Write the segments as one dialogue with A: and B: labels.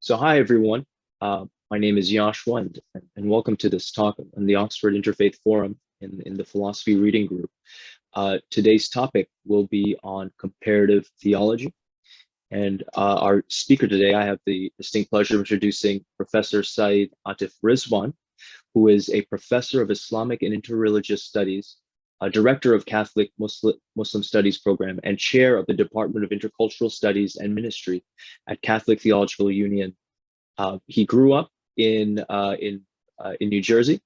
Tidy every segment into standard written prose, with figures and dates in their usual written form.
A: So hi, everyone. My name is Yashwant, and welcome to this talk on the Oxford Interfaith Forum in the Philosophy Reading Group. Today's topic will be on comparative theology. And our speaker today, I have the distinct pleasure of introducing Professor Syed Rizwan, who is a professor of Islamic and interreligious studies, director of Catholic Muslim Studies program, and chair of the Department of Intercultural Studies and Ministry at Catholic Theological Union. He grew up in New Jersey,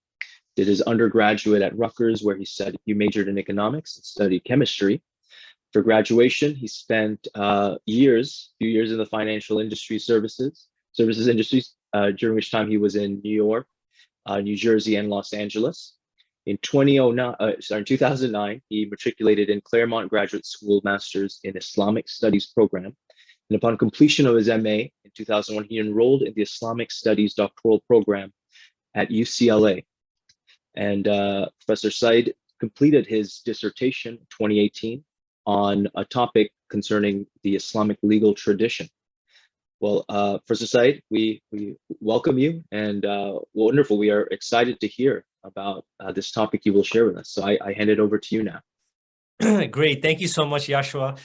A: did his undergraduate at Rutgers, where he majored in economics and studied chemistry. For graduation, he spent few years in the financial services industries, during which time he was in New York, New Jersey, and Los Angeles. In 2009, he matriculated in Claremont Graduate School Master's in Islamic Studies program. And upon completion of his MA in 2001, he enrolled in the Islamic Studies doctoral program at UCLA. And Professor Syed completed his dissertation in 2018 on a topic concerning the Islamic legal tradition. Well, Professor Syed, we welcome you, and wonderful. We are excited to hear about this topic you will share with us. So I hand it over to you now.
B: Great. Thank you so much, Yashua.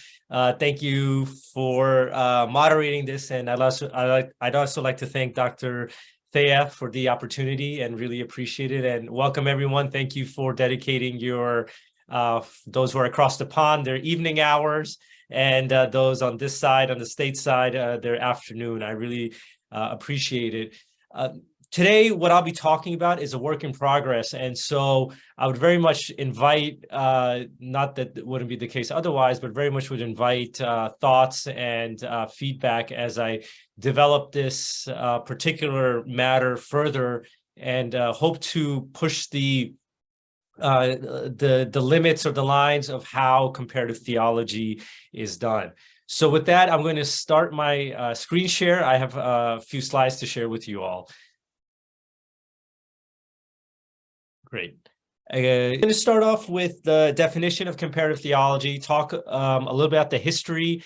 B: Thank you for moderating this. And I'd also like to thank Dr. Thea for the opportunity and really appreciate it. And welcome, everyone. Thank you for dedicating your, those who are across the pond, their evening hours, and those on this side, on the state side, their afternoon. I really appreciate it. Today, what I'll be talking about is a work in progress. And so I would very much invite, not that it wouldn't be the case otherwise, but very much would invite thoughts and feedback as I develop this particular matter further, and hope to push the limits or the lines of how comparative theology is done. So with that, I'm going to start my screen share. I have a few slides to share with you all. Great. I'm going to start off with the definition of comparative theology, talk a little bit about the history,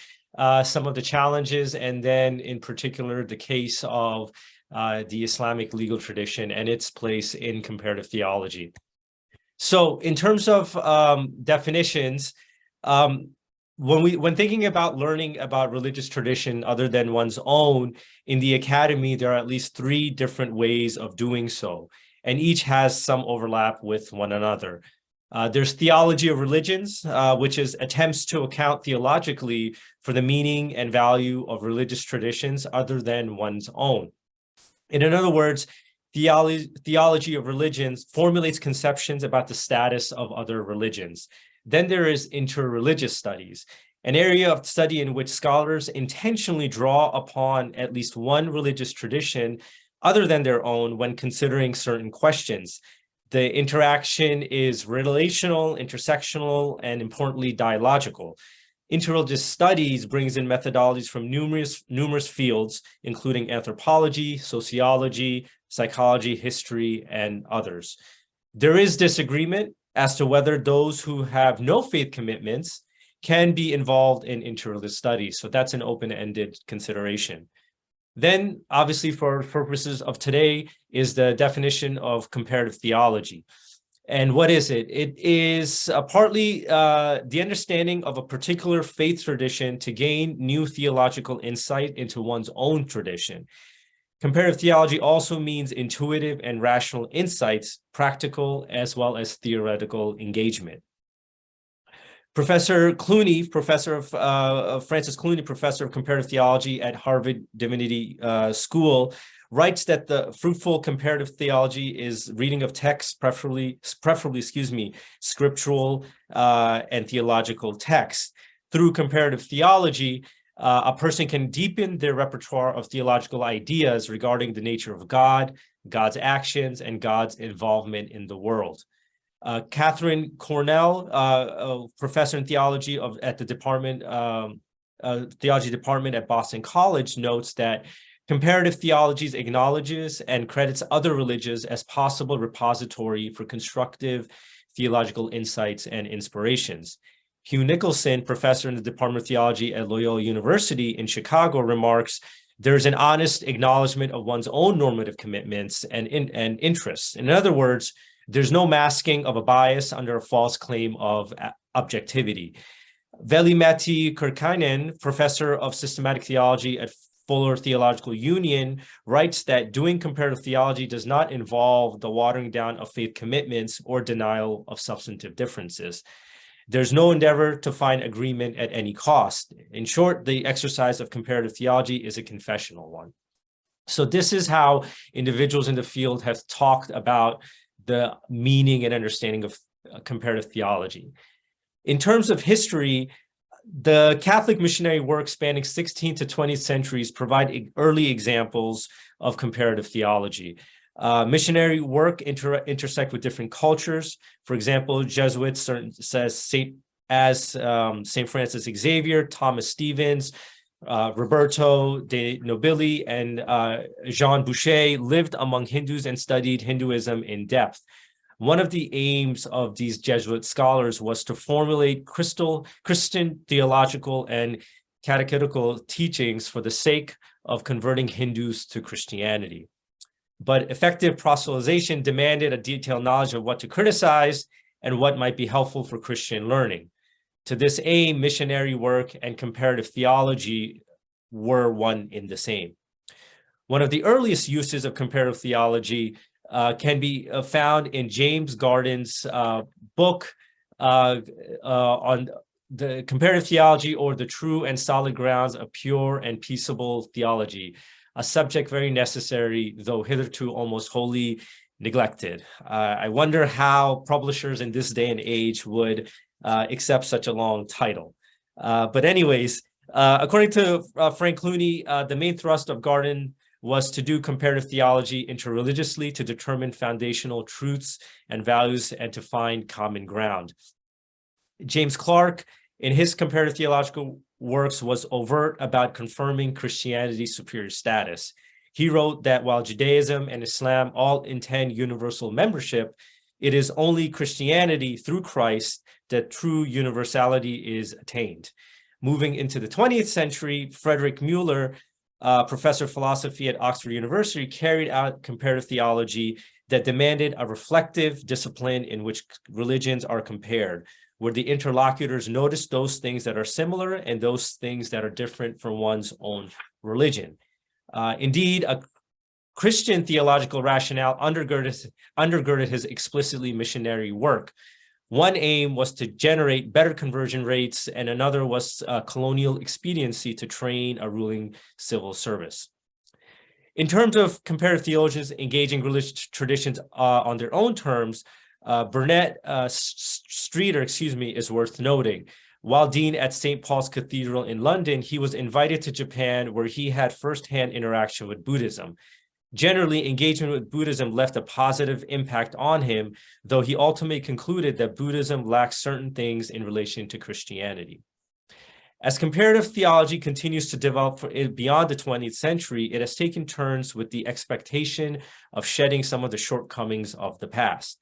B: some of the challenges, and then in particular, the case of the Islamic legal tradition and its place in comparative theology. So in terms of definitions, when thinking about learning about religious tradition other than one's own, in the academy, there are at least 3 different ways of doing so, and each has some overlap with one another. There's theology of religions, which is attempts to account theologically for the meaning and value of religious traditions other than one's own. In other words, theology of religions formulates conceptions about the status of other religions. Then there is interreligious studies, an area of study in which scholars intentionally draw upon at least one religious tradition other than their own when considering certain questions. The interaction is relational, intersectional, and importantly, dialogical. Interreligious studies brings in methodologies from numerous fields, including anthropology, sociology, psychology, history, and others. There is disagreement as to whether those who have no faith commitments can be involved in interreligious studies. So that's an open-ended consideration. Then, obviously, for purposes of today, is the definition of comparative theology. And what is it? It is partly the understanding of a particular faith tradition to gain new theological insight into one's own tradition. Comparative theology also means intuitive and rational insights, practical as well as theoretical engagement. Professor Clooney, Francis Clooney, professor of comparative theology at Harvard Divinity School, writes that the fruitful comparative theology is reading of texts, preferably, scriptural and theological texts. Through comparative theology, a person can deepen their repertoire of theological ideas regarding the nature of God, God's actions, and God's involvement in the world. Catherine Cornell, professor in theology at the theology department at Boston College, notes that comparative theology acknowledges and credits other religions as possible repository for constructive theological insights and inspirations. Hugh Nicholson, professor in the Department of Theology at Loyola University in Chicago, remarks, There's an honest acknowledgement of one's own normative commitments and interests. In other words, there's no masking of a bias under a false claim of objectivity. Veli-Matti Kurkainen, professor of systematic theology at Fuller Theological Union, writes that doing comparative theology does not involve the watering down of faith commitments or denial of substantive differences. There's no endeavor to find agreement at any cost. In short, the exercise of comparative theology is a confessional one. So this is how individuals in the field have talked about the meaning and understanding of comparative theology. In terms of history, the Catholic missionary work spanning 16th to 20th centuries provide early examples of comparative theology. Missionary work intersect with different cultures. For example, Jesuits says St. Francis Xavier, Thomas Stevens, Roberto de Nobili, and Jean Boucher lived among Hindus and studied Hinduism in depth. One of the aims of these Jesuit scholars was to formulate Christian theological and catechetical teachings for the sake of converting Hindus to Christianity. But effective proselytization demanded a detailed knowledge of what to criticize and what might be helpful for Christian learning. To this aim, missionary work and comparative theology were one in the same. One of the earliest uses of comparative theology can be found in James Garden's book on the comparative theology, or the true and solid grounds of pure and peaceable theology, a subject very necessary, though hitherto almost wholly neglected. I wonder how publishers in this day and age would accept such a long title. But anyways, according to Frank Clooney, the main thrust of Garden was to do comparative theology interreligiously to determine foundational truths and values and to find common ground. James Clark, in his comparative theological works, was overt about confirming Christianity's superior status. He wrote that while Judaism and Islam all intend universal membership, it is only Christianity through Christ that true universality is attained. Moving into the 20th century, Frederick Mueller, professor of philosophy at Oxford University, carried out comparative theology that demanded a reflective discipline in which religions are compared, where the interlocutors notice those things that are similar and those things that are different from one's own religion. Indeed, a Christian theological rationale undergirded his explicitly missionary work. One aim was to generate better conversion rates, and another was colonial expediency to train a ruling civil service. In terms of comparative theologians engaging religious traditions on their own terms, Burnett Streeter, is worth noting. While dean at St. Paul's Cathedral in London, he was invited to Japan, where he had firsthand interaction with Buddhism. Generally, engagement with Buddhism left a positive impact on him, though he ultimately concluded that Buddhism lacks certain things in relation to Christianity. As comparative theology continues to develop beyond the 20th century, it has taken turns with the expectation of shedding some of the shortcomings of the past.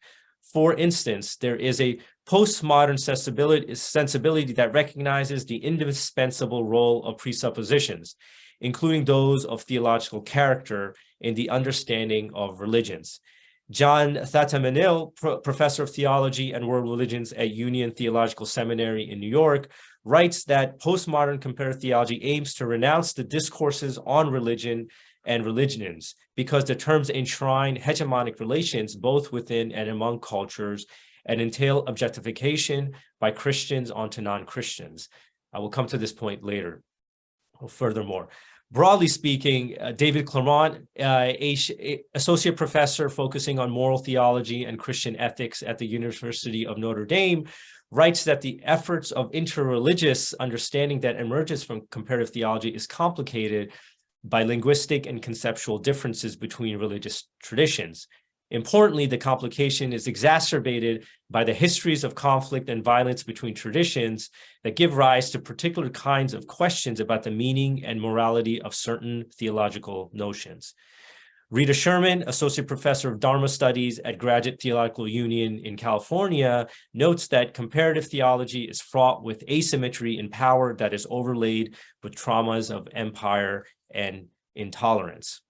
B: For instance, there is a postmodern sensibility that recognizes the indispensable role of presuppositions, including those of theological character, in the understanding of religions. John Thatamanil, professor of theology and world religions at Union Theological Seminary in New York, writes that postmodern comparative theology aims to renounce the discourses on religion and religions because the terms enshrine hegemonic relations both within and among cultures and entail objectification by Christians onto non-Christians. I will come to this point later. Furthermore, broadly speaking, David Claremont, associate professor focusing on moral theology and Christian ethics at the University of Notre Dame, writes that the efforts of interreligious understanding that emerges from comparative theology is complicated by linguistic and conceptual differences between religious traditions. Importantly, the complication is exacerbated by the histories of conflict and violence between traditions that give rise to particular kinds of questions about the meaning and morality of certain theological notions. Rita Sherman, associate professor of Dharma studies at Graduate Theological Union in California, notes that comparative theology is fraught with asymmetry in power that is overlaid with traumas of empire and intolerance.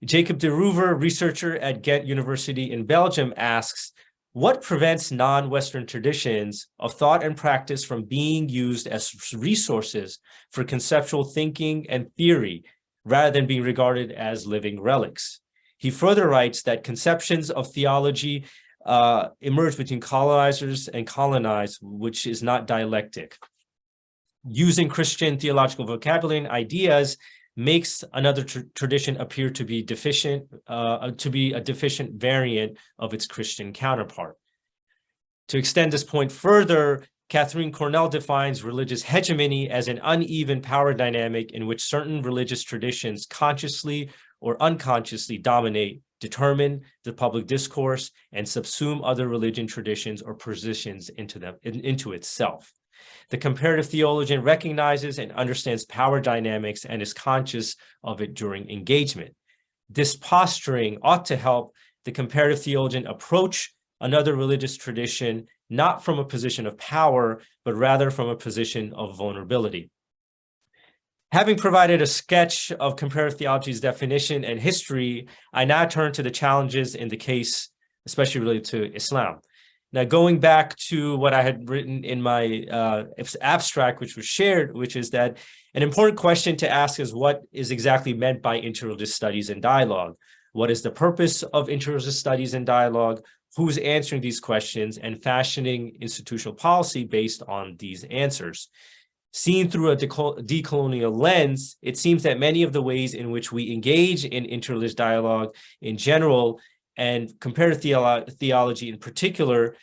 B: Jacob de Roover, researcher at Ghent University in Belgium, asks, what prevents non-Western traditions of thought and practice from being used as resources for conceptual thinking and theory rather than being regarded as living relics? He further writes that conceptions of theology emerge between colonizers and colonized, which is not dialectic. Using Christian theological vocabulary and ideas makes another tradition appear to be deficient, to be a deficient variant of its Christian counterpart. To extend this point further, Catherine Cornell defines religious hegemony as an uneven power dynamic in which certain religious traditions consciously or unconsciously dominate, determine the public discourse, and subsume other religion traditions or positions into itself. The comparative theologian recognizes and understands power dynamics and is conscious of it during engagement. This posturing ought to help the comparative theologian approach another religious tradition not from a position of power, but rather from a position of vulnerability. Having provided a sketch of comparative theology's definition and history, I now turn to the challenges in the case, especially related to Islam. Now, going back to what I had written in my abstract, which was shared, which is that an important question to ask is what is exactly meant by interreligious studies and dialogue? What is the purpose of interreligious studies and dialogue? Who's answering these questions and fashioning institutional policy based on these answers? Seen through a decolonial lens, it seems that many of the ways in which we engage in interreligious dialogue in general and comparative theology in particular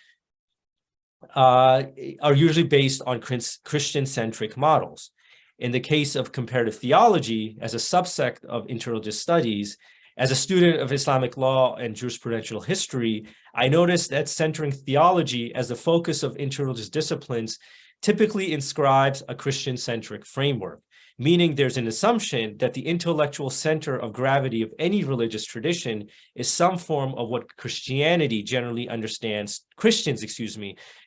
B: are usually based on Christian-centric models. In the case of comparative theology, as a subsect of interreligious studies, as a student of Islamic law and jurisprudential history, I noticed that centering theology as the focus of interreligious disciplines typically inscribes a Christian-centric framework, meaning there's an assumption that the intellectual center of gravity of any religious tradition is some form of what Christians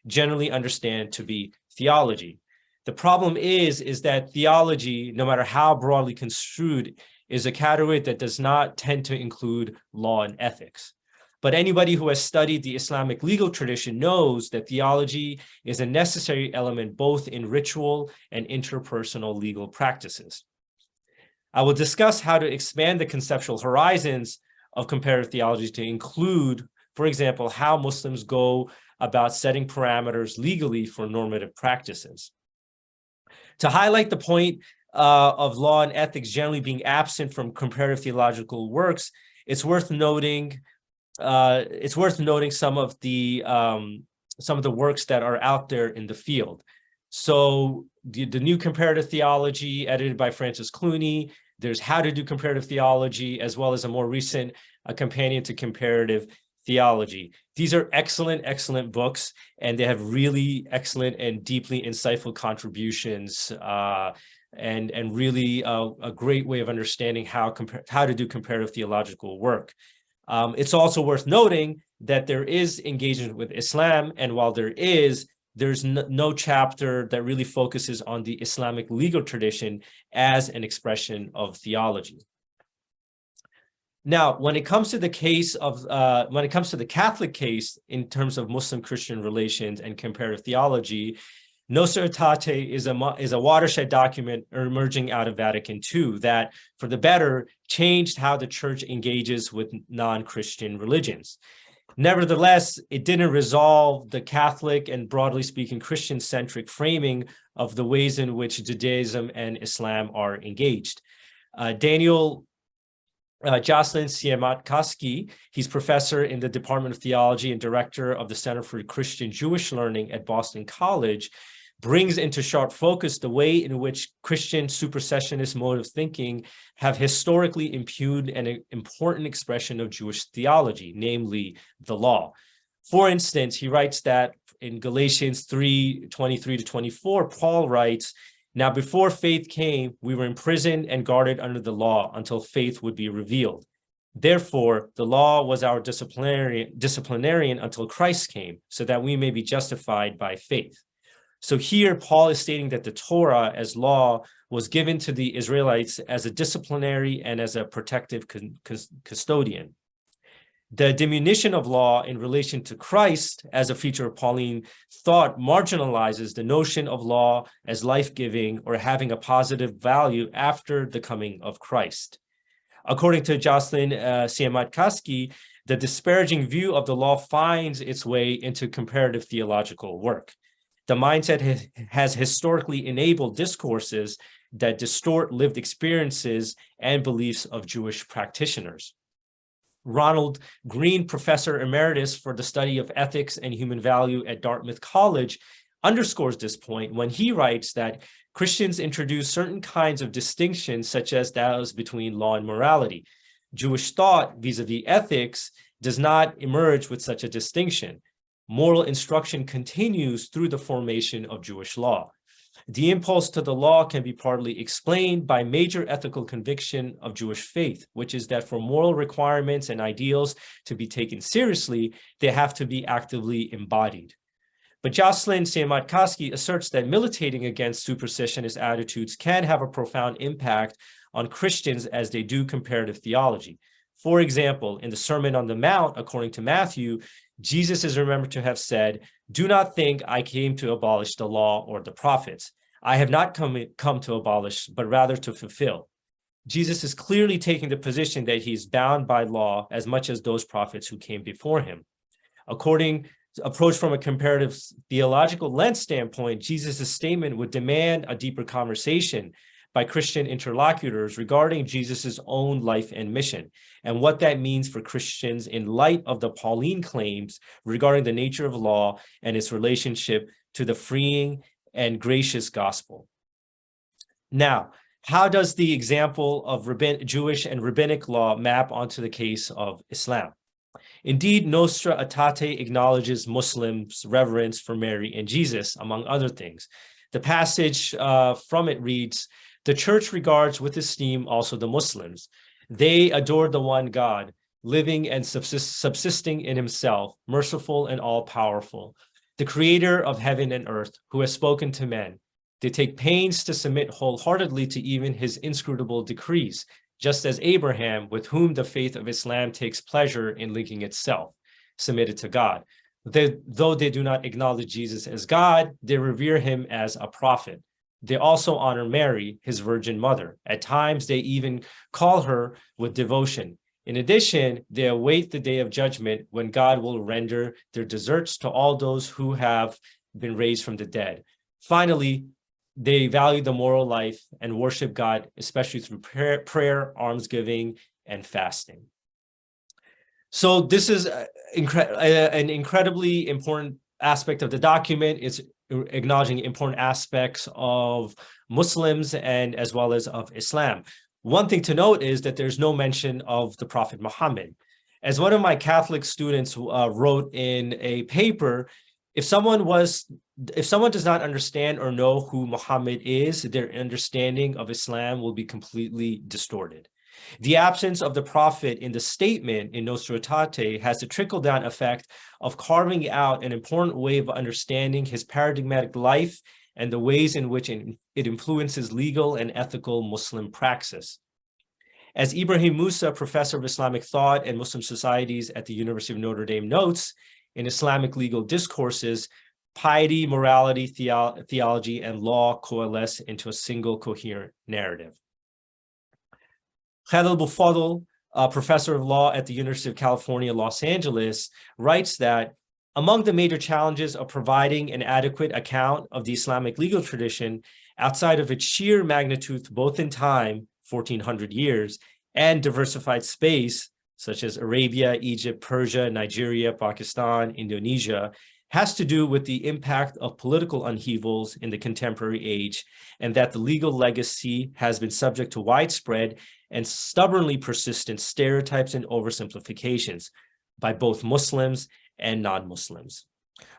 B: generally understand to be theology. The problem is that theology, no matter how broadly construed, is a category that does not tend to include law and ethics. But anybody who has studied the Islamic legal tradition knows that theology is a necessary element both in ritual and interpersonal legal practices. I will discuss how to expand the conceptual horizons of comparative theology to include, for example, how Muslims go about setting parameters legally for normative practices. To highlight the point of law and ethics generally being absent from comparative theological works, it's worth noting some of the works that are out there in the field. So the new comparative theology edited by Francis Clooney, there's How to Do Comparative Theology, as well as a more recent companion to comparative theology. These are excellent books, and they have really excellent and deeply insightful contributions and really a great way of understanding how to do comparative theological work. It's also worth noting that there is engagement with Islam, and while there's no chapter that really focuses on the Islamic legal tradition as an expression of theology. Now, when it comes to the Catholic case in terms of Muslim-Christian relations and comparative theology, Nostra Aetate is a watershed document emerging out of Vatican II that, for the better, changed how the church engages with non-Christian religions. Nevertheless, it didn't resolve the Catholic and, broadly speaking, Christian-centric framing of the ways in which Judaism and Islam are engaged. Daniel Jocelyn Siemiatkowski, he's professor in the Department of Theology and director of the Center for Christian Jewish Learning at Boston College, brings into sharp focus the way in which Christian supersessionist mode of thinking have historically impugned an important expression of Jewish theology, namely the law. For instance, he writes that in Galatians 3:23-24, Paul writes, "Now before faith came, we were imprisoned and guarded under the law until faith would be revealed. Therefore, the law was our disciplinarian until Christ came, so that we may be justified by faith." So here, Paul is stating that the Torah as law was given to the Israelites as a disciplinary and as a protective custodian. The diminution of law in relation to Christ as a feature of Pauline thought marginalizes the notion of law as life-giving or having a positive value after the coming of Christ. According to Jocelyn Siamat-Kaski, the disparaging view of the law finds its way into comparative theological work. The mindset has historically enabled discourses that distort lived experiences and beliefs of Jewish practitioners. Ronald Green, professor emeritus for the study of ethics and human value at Dartmouth College, underscores this point when he writes that Christians introduce certain kinds of distinctions, such as those between law and morality. Jewish thought vis-a-vis ethics does not emerge with such a distinction. Moral instruction continues through the formation of Jewish law. The impulse to the law can be partly explained by major ethical conviction of Jewish faith, which is that for moral requirements and ideals to be taken seriously, they have to be actively embodied. But Jocelyn Siamat-Kaski asserts that militating against supersessionist attitudes can have a profound impact on Christians as they do comparative theology. For example, in the Sermon on the Mount, according to Matthew, Jesus is remembered to have said, "Do not think I came to abolish the law or the prophets. I have not come to abolish, but rather to fulfill." Jesus is clearly taking the position that he is bound by law as much as those prophets who came before him. Approach from a comparative theological lens standpoint, Jesus' statement would demand a deeper conversation by Christian interlocutors regarding Jesus' own life and mission, and what that means for Christians in light of the Pauline claims regarding the nature of law and its relationship to the freeing and gracious gospel. Now, how does the example of Jewish and rabbinic law map onto the case of Islam? Indeed, Nostra Aetate acknowledges Muslims' reverence for Mary and Jesus, among other things. The passage from it reads, "The church regards with esteem also the Muslims. They adore the one God, living and subsisting in himself, merciful and all-powerful, the creator of heaven and earth, who has spoken to men. They take pains to submit wholeheartedly to even his inscrutable decrees, just as Abraham, with whom the faith of Islam takes pleasure in linking itself, submitted to God. Though they do not acknowledge Jesus as God, they revere him as a prophet. They also honor Mary, his virgin mother. At times, they even call her with devotion. In addition, they await the day of judgment when God will render their deserts to all those who have been raised from the dead. Finally, they value the moral life and worship God, especially through prayer, almsgiving, and fasting." So this is an incredibly important aspect of the document. It's acknowledging important aspects of Muslims and as well as of Islam. One thing to note is that there's no mention of the Prophet Muhammad. As one of my Catholic students wrote in a paper, if someone does not understand or know who Muhammad is, their understanding of Islam will be completely distorted. The absence of the prophet in the statement in Nostra Aetate has the trickle-down effect of carving out an important way of understanding his paradigmatic life and the ways in which it influences legal and ethical Muslim praxis. As Ibrahim Musa, professor of Islamic thought and Muslim societies at the University of Notre Dame notes, in Islamic legal discourses, piety, morality, theology, and law coalesce into a single coherent narrative. Khalil Bufadl, professor of law at the University of California, Los Angeles, writes that among the major challenges of providing an adequate account of the Islamic legal tradition outside of its sheer magnitude, both in time, 1400 years, and diversified space, such as Arabia, Egypt, Persia, Nigeria, Pakistan, Indonesia, has to do with the impact of political upheavals in the contemporary age, and that the legal legacy has been subject to widespread and stubbornly persistent stereotypes and oversimplifications by both Muslims and non-Muslims.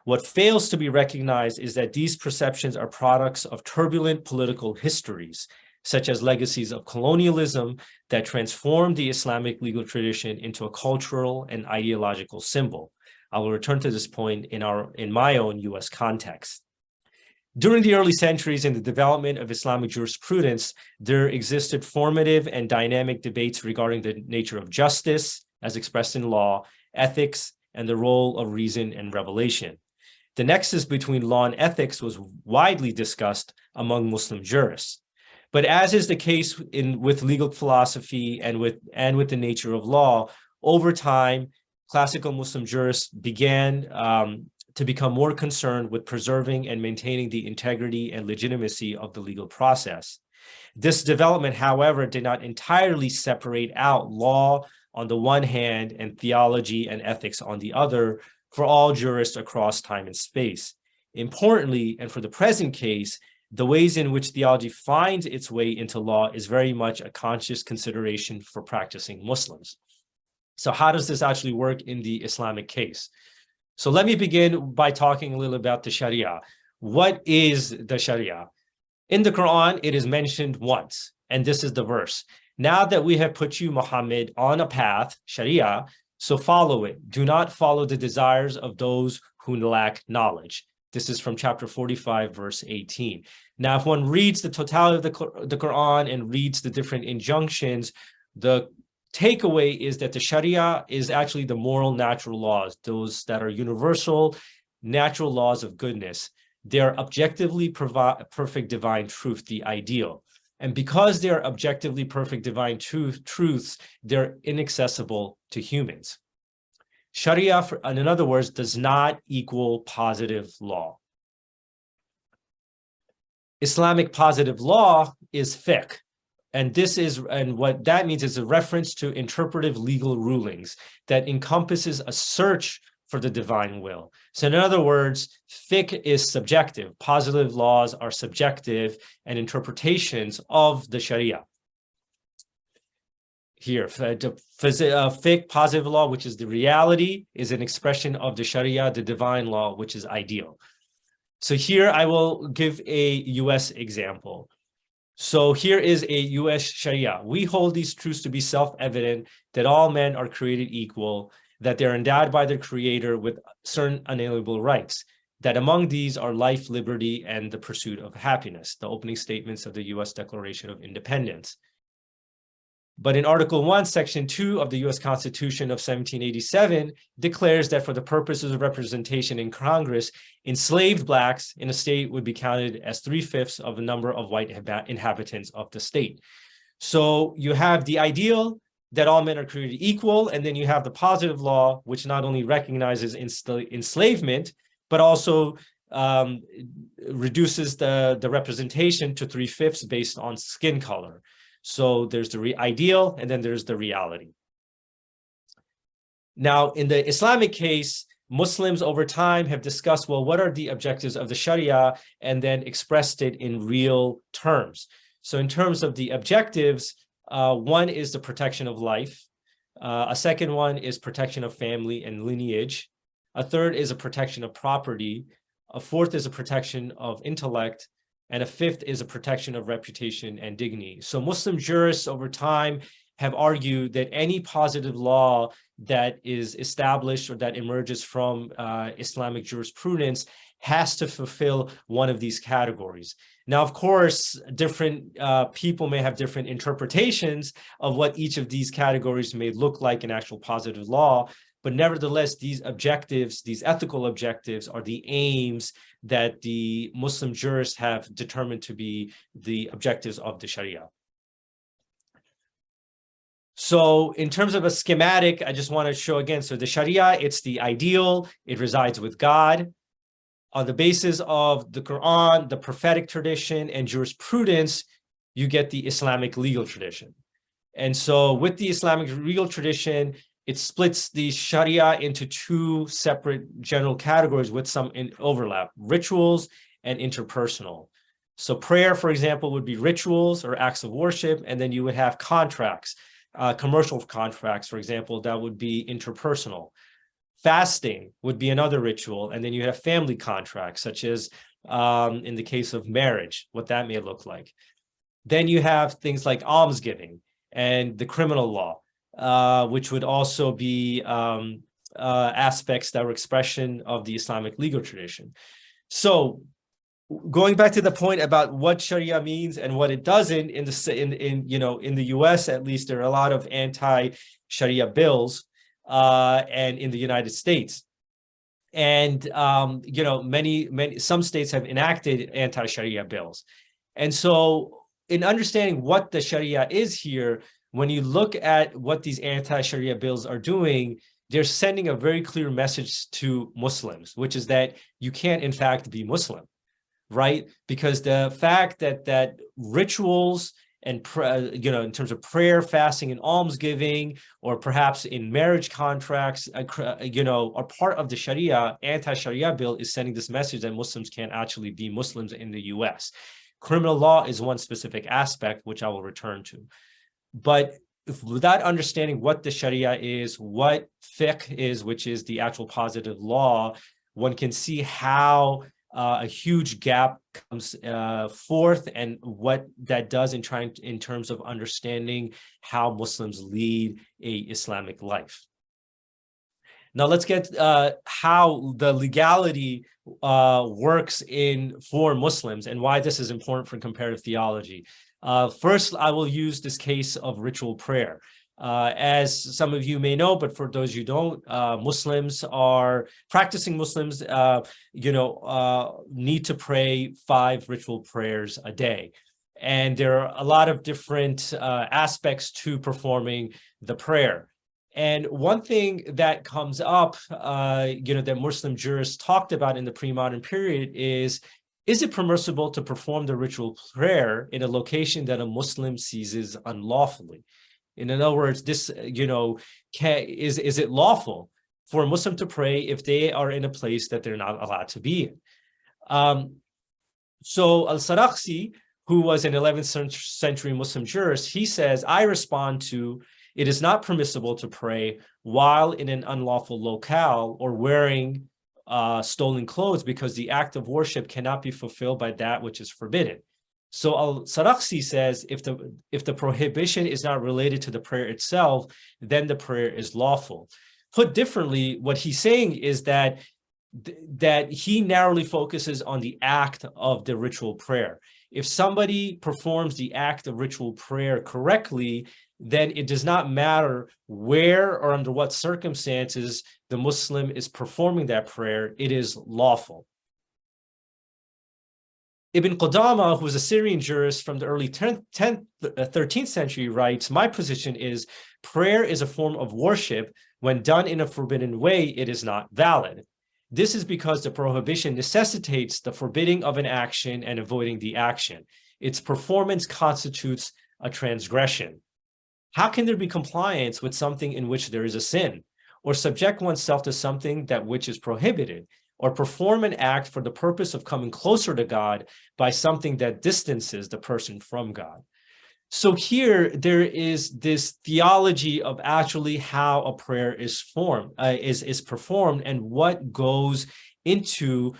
B: What fails to be recognized is that these perceptions are products of turbulent political histories, such as legacies of colonialism that transformed the Islamic legal tradition into a cultural and ideological symbol. I will return to this point in my own US context. During the early centuries in the development of Islamic jurisprudence, there existed formative and dynamic debates regarding the nature of justice, as expressed in law, ethics, and the role of reason and revelation. The nexus between law and ethics was widely discussed among Muslim jurists. But as is the case with legal philosophy and with the nature of law, over time, classical Muslim jurists began to become more concerned with preserving and maintaining the integrity and legitimacy of the legal process. This development, however, did not entirely separate out law on the one hand and theology and ethics on the other for all jurists across time and space. Importantly, and for the present case, the ways in which theology finds its way into law is very much a conscious consideration for practicing Muslims. So how does this actually work in the Islamic case? So let me begin by talking a little about the Sharia. What is the Sharia? In the Quran, it is mentioned once, and this is the verse. Now that we have put you, Muhammad, on a path, Sharia, so follow it. Do not follow the desires of those who lack knowledge. This is from chapter 45, verse 18. Now, if one reads the totality of the Quran and reads the different injunctions, the takeaway is that the Sharia is actually the moral natural laws, those that are universal, natural laws of goodness. They are objectively perfect divine truth, the ideal. And because they are objectively perfect divine truths, they're inaccessible to humans. Sharia, in other words, does not equal positive law. Islamic positive law is fiqh. And what that means is a reference to interpretive legal rulings that encompasses a search for the divine will. So in other words, fiqh is subjective. Positive laws are subjective and interpretations of the Sharia. Here, fiqh, positive law, which is the reality, is an expression of the Sharia, the divine law, which is ideal. So here I will give a US example. So here is a US Sharia. We hold these truths to be self-evident, that all men are created equal, that they're endowed by their creator with certain unalienable rights, that among these are life, liberty, and the pursuit of happiness, the opening statements of the US Declaration of Independence. But in Article 1, Section 2 of the US Constitution of 1787 declares that for the purposes of representation in Congress, enslaved Blacks in a state would be counted as 3/5 of the number of white inhabitants of the state. So you have the ideal that all men are created equal, and then you have the positive law, which not only recognizes enslavement, but also reduces the representation to 3/5 based on skin color. So there's the ideal, and then there's the reality. Now, in the Islamic case, Muslims over time have discussed, well, what are the objectives of the Sharia, and then expressed it in real terms. So in terms of the objectives, one is the protection of life. A second one is protection of family and lineage. A third is a protection of property. A fourth is a protection of intellect. And a fifth is a protection of reputation and dignity. So Muslim jurists over time have argued that any positive law that is established or that emerges from Islamic jurisprudence has to fulfill one of these categories. Now, of course, different people may have different interpretations of what each of these categories may look like in actual positive law, but nevertheless, these objectives, these ethical objectives, are the aims that the Muslim jurists have determined to be the objectives of the Sharia. So in terms of a schematic, I just want to show again, so the Sharia, it's the ideal, it resides with God. On the basis of the Quran, the prophetic tradition, and jurisprudence, you get the Islamic legal tradition. And so with the Islamic legal tradition, it splits the Sharia into two separate general categories with some overlap: rituals and interpersonal. So prayer, for example, would be rituals or acts of worship, and then you would have contracts, commercial contracts, for example, that would be interpersonal. Fasting would be another ritual, and then you have family contracts, such as in the case of marriage, what that may look like. Then you have things like almsgiving and the criminal law, which would also be aspects that were expression of the Islamic legal tradition. So going back to the point about what Sharia means and what it doesn't, in the US at least, there are a lot of anti-Sharia bills, and in the United States. And some states have enacted anti-Sharia bills. And so in understanding what the Sharia is here, when you look at what these anti-Sharia bills are doing, they're sending a very clear message to Muslims, which is that you can't in fact be Muslim, right? Because the fact that rituals and in terms of prayer, fasting, and almsgiving, or perhaps in marriage contracts, are part of the Sharia, anti-Sharia bill is sending this message that Muslims can't actually be Muslims in the US. Criminal law is one specific aspect, which I will return to. But without understanding what the Sharia is, what fiqh is, which is the actual positive law, one can see how a huge gap comes forth, and what that does in terms of understanding how Muslims lead a Islamic life. Now let's get how the legality works for Muslims and why this is important for comparative theology. First, I will use this case of ritual prayer. As some of you may know, but for those you don't, practicing Muslims, need to pray 5 ritual prayers a day. And there are a lot of different aspects to performing the prayer. And one thing that comes up, that Muslim jurists talked about in the pre-modern period is it permissible to perform the ritual prayer in a location that a Muslim seizes unlawfully? In other words, this, is it lawful for a Muslim to pray if they are in a place that they're not allowed to be in? So Al-Sarakhsi, who was an 11th century Muslim jurist, he says, I respond to, it is not permissible to pray while in an unlawful locale or wearing stolen clothes, because the act of worship cannot be fulfilled by that which is forbidden. So Al-Sarakhsi says if the prohibition is not related to the prayer itself, then the prayer is lawful. Put differently, what he's saying is that he narrowly focuses on the act of the ritual prayer. If somebody performs the act of ritual prayer correctly, then it does not matter where or under what circumstances the Muslim is performing that prayer, it is lawful. Ibn Qudama, who was a Syrian jurist from the early 13th century, writes, my position is prayer is a form of worship. When done in a forbidden way, it is not valid. This is because the prohibition necessitates the forbidding of an action and avoiding the action. Its performance constitutes a transgression. How can there be compliance with something in which there is a sin, or subject oneself to something that which is prohibited, or perform an act for the purpose of coming closer to God by something that distances the person from God? So here there is this theology of actually how a prayer is performed and what goes into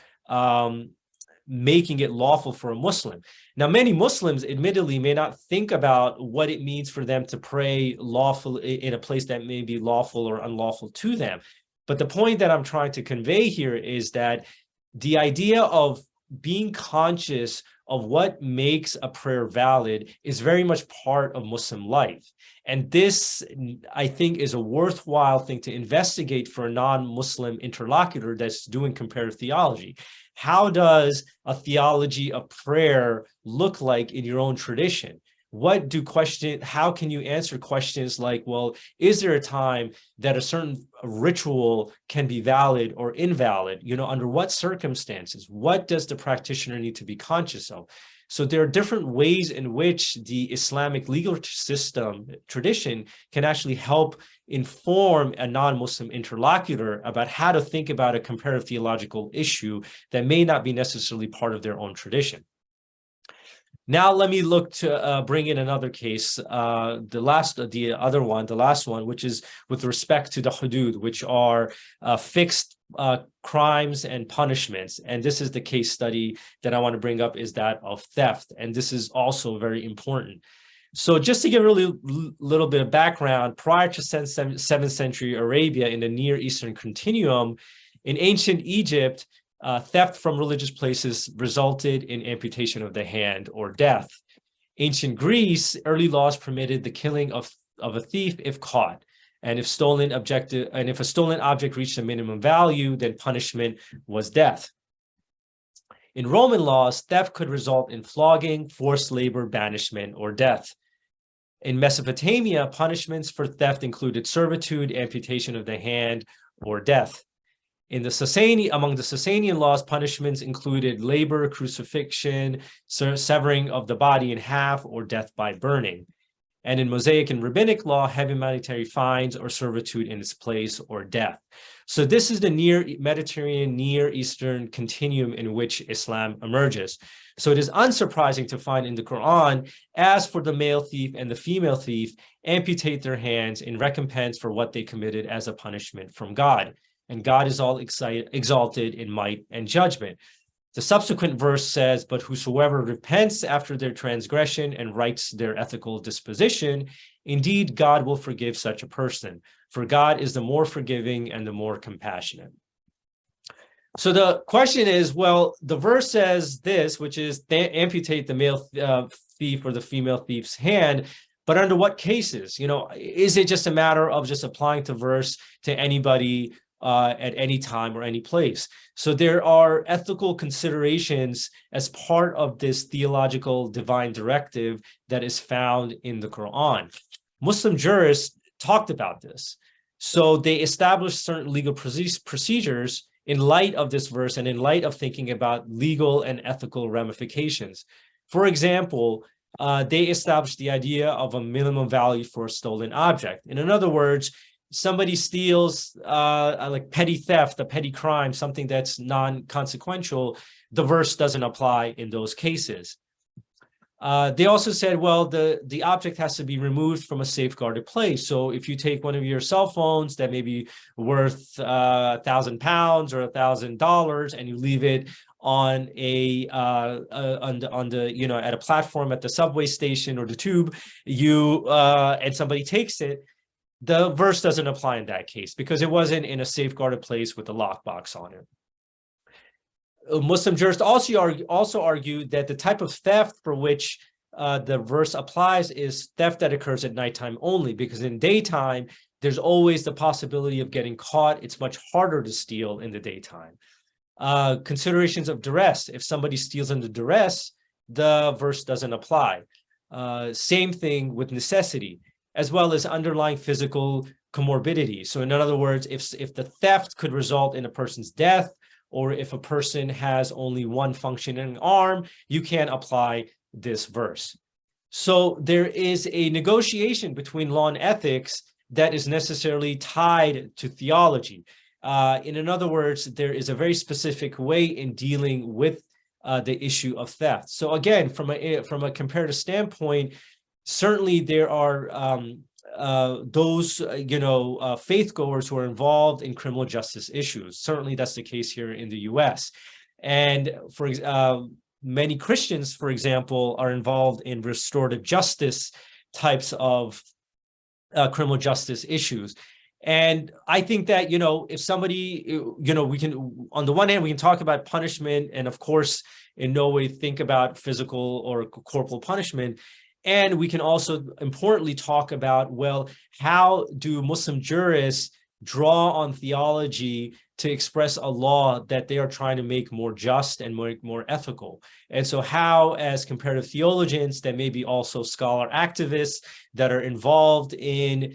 B: making it lawful for a Muslim. Now, many Muslims admittedly may not think about what it means for them to pray lawful in a place that may be lawful or unlawful to them. But the point that I'm trying to convey here is that the idea of being conscious of what makes a prayer valid is very much part of Muslim life. And this, I think, is a worthwhile thing to investigate for a non-Muslim interlocutor that's doing comparative theology. How does a theology of prayer look like in your own tradition? How can you answer questions like, well, is there a time that a certain ritual can be valid or invalid? Under what circumstances? What does the practitioner need to be conscious of? So there are different ways in which the Islamic legal system tradition can actually help inform a non-Muslim interlocutor about how to think about a comparative theological issue that may not be necessarily part of their own tradition. Now let me look to bring in another case, the last one, which is with respect to the hudud, which are fixed crimes and punishments. And this is the case study that I want to bring up, is that of theft. And this is also very important. So just to give a little bit of background, prior to 7th century Arabia in the Near Eastern continuum, in ancient Egypt, theft from religious places resulted in amputation of the hand or death. Ancient Greece, early laws permitted the killing of a thief if caught. And if a stolen object reached a minimum value, then punishment was death. In Roman laws, theft could result in flogging, forced labor, banishment, or death. In Mesopotamia, punishments for theft included servitude, amputation of the hand, or death. Among the Sasanian laws, punishments included labor, crucifixion, severing of the body in half, or death by burning. And in Mosaic and Rabbinic law, heavy monetary fines or servitude in its place or death. So this is the Mediterranean, Near Eastern continuum in which Islam emerges. So it is unsurprising to find in the Quran, as for the male thief and the female thief, amputate their hands in recompense for what they committed as a punishment from God. And God is all exalted in might and judgment. The subsequent verse says, but whosoever repents after their transgression and rights their ethical disposition, indeed God will forgive such a person. For God is the more forgiving and the more compassionate. So the question is, well, the verse says this, which is amputate the male thief or the female thief's hand, but under what cases? Is it just a matter of just applying the verse to anybody at any time or any place? So there are ethical considerations as part of this theological divine directive that is found in the Quran. Muslim jurists talked about this. So they established certain legal procedures in light of this verse and in light of thinking about legal and ethical ramifications. For example, they established the idea of a minimum value for a stolen object. And in other words, somebody steals like petty theft, a petty crime, something that's non-consequential, the verse doesn't apply in those cases. They also said, well, the object has to be removed from a safeguarded place. So if you take one of your cell phones that may be worth £1,000 or $1,000 and you leave it on at a platform at the subway station or the tube, and somebody takes it, the verse doesn't apply in that case because it wasn't in a safeguarded place with a lockbox on it. Muslim jurists also argue that the type of theft for which the verse applies is theft that occurs at nighttime only, because in daytime, there's always the possibility of getting caught. It's much harder to steal in the daytime. Considerations of duress. If somebody steals under duress, the verse doesn't apply. Same thing with necessity, as well as underlying physical comorbidity. So in other words, if the theft could result in a person's death, or if a person has only one functioning arm, you can't apply this verse. So there is a negotiation between law and ethics that is necessarily tied to theology. In other words, there is a very specific way in dealing with the issue of theft. So again, from a comparative standpoint, certainly there are those faithgoers who are involved in criminal justice issues. Certainly that's the case here in the US. And for many Christians, for example, are involved in restorative justice types of criminal justice issues. And I think that, if somebody, we can, on the one hand, we can talk about punishment and of course, in no way think about physical or corporal punishment. And we can also importantly talk about, well, how do Muslim jurists draw on theology to express a law that they are trying to make more just and more ethical? And so how, as comparative theologians, that may be also scholar activists that are involved in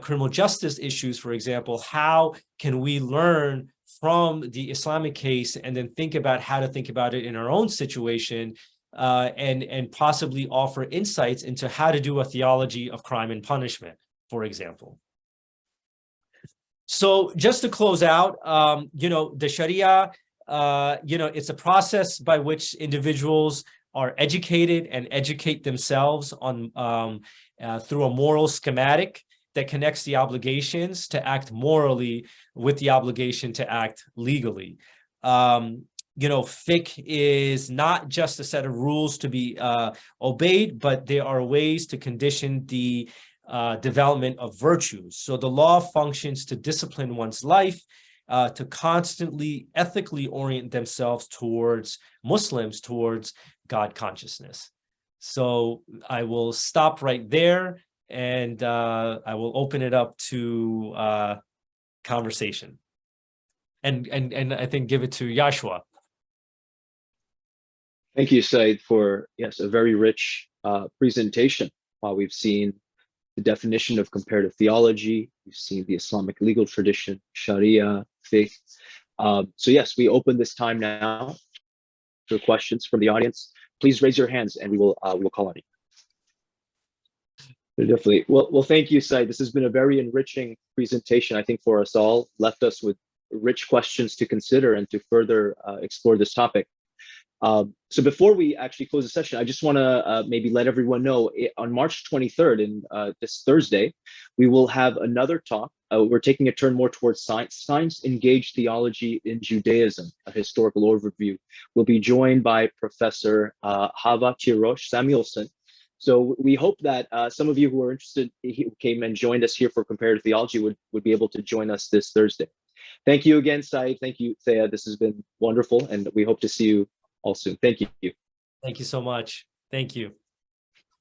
B: criminal justice issues, for example, how can we learn from the Islamic case and then think about how to think about it in our own situation, and possibly offer insights into how to do a theology of crime and punishment, for example. So just to close out, the Sharia, it's a process by which individuals are educated and educate themselves on through a moral schematic that connects the obligations to act morally with the obligation to act legally. Fiqh is not just a set of rules to be obeyed, but there are ways to condition the development of virtues. So the law functions to discipline one's life to constantly ethically orient themselves towards Muslims, towards God consciousness. So I will stop right there, and I will open it up to conversation. And I think give it to Yashua.
A: Thank you, Syed, for yes, a very rich presentation. While we've seen the definition of comparative theology, we've seen the Islamic legal tradition, Sharia, faith. So yes, we open this time now for questions from the audience. Please raise your hands, and we'll call on you. Definitely. Well, thank you, Syed. This has been a very enriching presentation, I think, for us all. Left us with rich questions to consider and to further explore this topic. So before we actually close the session, I just want to maybe let everyone know on March 23rd, this Thursday, we will have another talk. We're taking a turn more towards science-engaged theology in Judaism, a historical overview. We'll be joined by Professor Hava Tirosh Samuelson. So we hope that some of you who are interested, who came and joined us here for comparative theology, would be able to join us this Thursday. Thank you again, Syed. Thank you, Thea. This has been wonderful, and we hope to see you all soon. Thank you.
B: Thank you so much. Thank you.